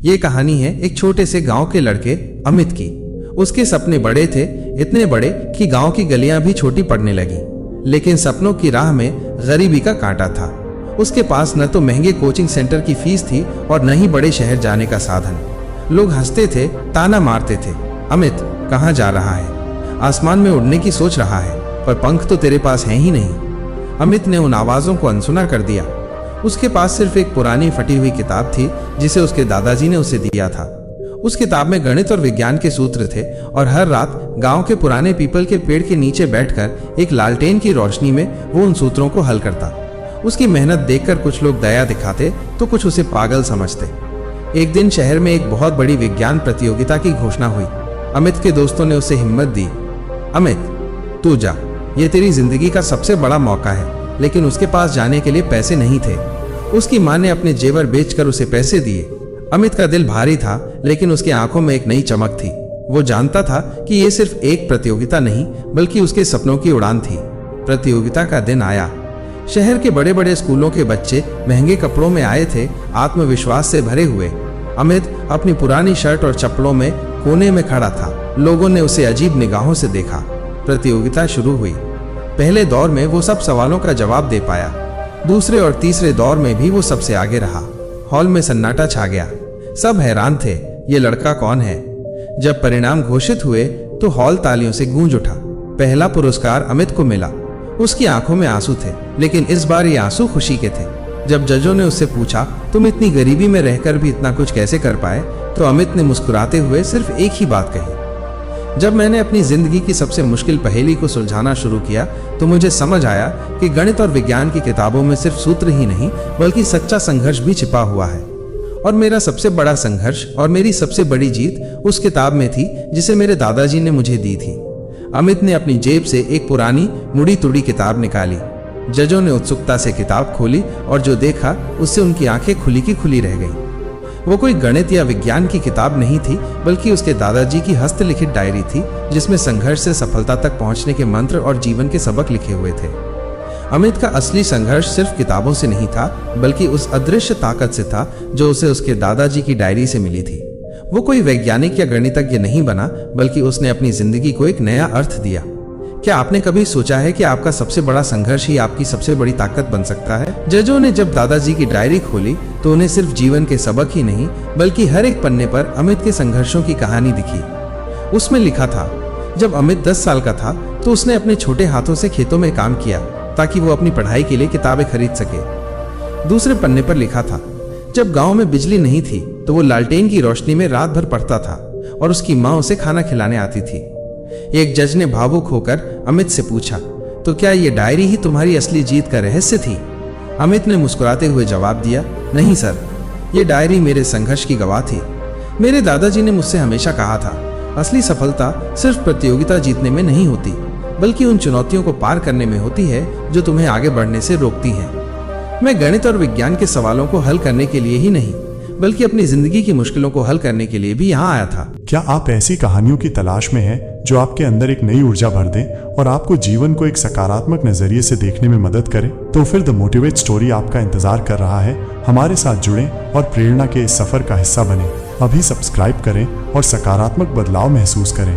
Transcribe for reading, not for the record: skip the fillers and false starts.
ये कहानी है एक छोटे से गांव के लड़के अमित की। उसके सपने बड़े थे, इतने बड़े कि गांव की गलियां भी छोटी पड़ने लगी। लेकिन सपनों की राह में गरीबी का कांटा था। उसके पास न तो महंगे कोचिंग सेंटर की फीस थी और न ही बड़े शहर जाने का साधन। लोग हंसते थे, ताना मारते थे, अमित कहाँ जा रहा है? आसमान में उड़ने की सोच रहा है, पर पंख तो तेरे पास हैं ही नहीं। अमित ने उन आवाजों को अनसुना कर दिया। उसके पास सिर्फ एक पुरानी फटी हुई किताब थी जिसे उसके दादाजी ने उसे दिया था। उस किताब में गणित और विज्ञान के सूत्र थे और हर रात गांव के पुराने पीपल के पेड़ के नीचे बैठकर एक लालटेन की रोशनी में वो उन सूत्रों को हल करता। उसकी मेहनत देखकर कुछ लोग दया दिखाते तो कुछ उसे पागल समझते। एक दिन शहर में एक बहुत बड़ी विज्ञान प्रतियोगिता की घोषणा हुई। अमित के दोस्तों ने उसे हिम्मत दी। अमित, तू जा, ये तेरी जिंदगी का सबसे बड़ा मौका है। लेकिन उसके पास जाने के लिए पैसे नहीं थे। उसकी मां ने अपने जेवर बेचकर उसे पैसे दिए। अमित का दिल भारी था, लेकिन उसकी आंखों में एक नई चमक थी। वो जानता था कि ये सिर्फ एक प्रतियोगिता नहीं, बल्कि उसके सपनों की उड़ान थी। प्रतियोगिता का दिन आया। शहर के बड़े बड़े स्कूलों के बच्चे महंगे कपड़ों में आए थे, आत्मविश्वास से भरे हुए। अमित अपनी पुरानी शर्ट और चप्पलों में कोने में खड़ा था। लोगों ने उसे अजीब निगाहों से देखा। प्रतियोगिता शुरू हुई। पहले दौर में वो सब सवालों का जवाब दे पाया। दूसरे और तीसरे दौर में भी वो सबसे आगे रहा। हॉल में सन्नाटा छा गया। सब हैरान थे, ये लड़का कौन है? जब परिणाम घोषित हुए तो हॉल तालियों से गूंज उठा। पहला पुरस्कार अमित को मिला। उसकी आंखों में आंसू थे, लेकिन इस बार ये आंसू खुशी के थे। जब जजों ने उससे पूछा, तुम इतनी गरीबी में रहकर भी इतना कुछ कैसे कर पाए, तो अमित ने मुस्कुराते हुए सिर्फ एक ही बात कही, जब मैंने अपनी जिंदगी की सबसे मुश्किल पहेली को सुलझाना शुरू किया तो मुझे समझ आया कि गणित और विज्ञान की किताबों में सिर्फ सूत्र ही नहीं, बल्कि सच्चा संघर्ष भी छिपा हुआ है। और मेरा सबसे बड़ा संघर्ष और मेरी सबसे बड़ी जीत उस किताब में थी जिसे मेरे दादाजी ने मुझे दी थी। अमित ने अपनी जेब से एक पुरानी मुड़ी तुड़ी किताब निकाली। जजों ने उत्सुकता से किताब खोली और जो देखा उससे उनकी आंखें खुली की खुली रह गईं। वो कोई गणित या विज्ञान की किताब नहीं थी, बल्कि उसके दादाजी की हस्तलिखित डायरी थी, जिसमें संघर्ष से सफलता तक पहुंचने के मंत्र और जीवन के सबक लिखे हुए थे। अमित का असली संघर्ष सिर्फ किताबों से नहीं था, बल्कि उस अदृश्य ताकत से था जो उसे उसके दादाजी की डायरी से मिली थी। वो कोई वैज्ञानिक या गणितज्ञ नहीं बना, बल्कि उसने अपनी जिंदगी को एक नया अर्थ दिया। क्या आपने कभी सोचा है कि आपका सबसे बड़ा संघर्ष ही आपकी सबसे बड़ी ताकत बन सकता है? जजों ने जब दादाजी की डायरी खोली तो उन्हें सिर्फ जीवन के सबक ही नहीं, बल्कि हर एक पन्ने पर अमित के संघर्षों की कहानी दिखी। उसमें लिखा था, जब अमित 10 साल का था तो उसने अपने छोटे हाथों से खेतों में काम किया ताकि वो अपनी पढ़ाई के लिए किताबें खरीद सके। दूसरे पन्ने पर लिखा था, जब गांव में बिजली नहीं थी तो वो लालटेन की रोशनी में रात भर पढ़ता था और उसकी माँ उसे खाना खिलाने आती थी। एक जज ने भावुक होकर अमित से पूछा, तो क्या ये डायरी ही तुम्हारी असली जीत का रहस्य थी? अमित ने मुस्कुराते हुए जवाब दिया, नहीं सर, ये डायरी मेरे संघर्ष की गवाह थी। मेरे दादाजी ने मुझसे हमेशा कहा था, असली सफलता सिर्फ प्रतियोगिता जीतने में नहीं होती, बल्कि उन चुनौतियों को पार करने में होती है जो तुम्हें आगे बढ़ने से रोकती हैं। मैं गणित और विज्ञान के सवालों को हल करने के लिए ही नहीं, बल्कि अपनी जिंदगी की मुश्किलों को हल करने के लिए भी यहाँ आया था। क्या आप ऐसी कहानियों की तलाश में हैं जो आपके अंदर एक नई ऊर्जा भर दें और आपको जीवन को एक सकारात्मक नजरिए से देखने में मदद करें? तो फिर द मोटिवेट स्टोरी आपका इंतजार कर रहा है। हमारे साथ जुड़ें और प्रेरणा के इस सफर का हिस्सा बनें। अभी सब्सक्राइब करें और सकारात्मक बदलाव महसूस करें।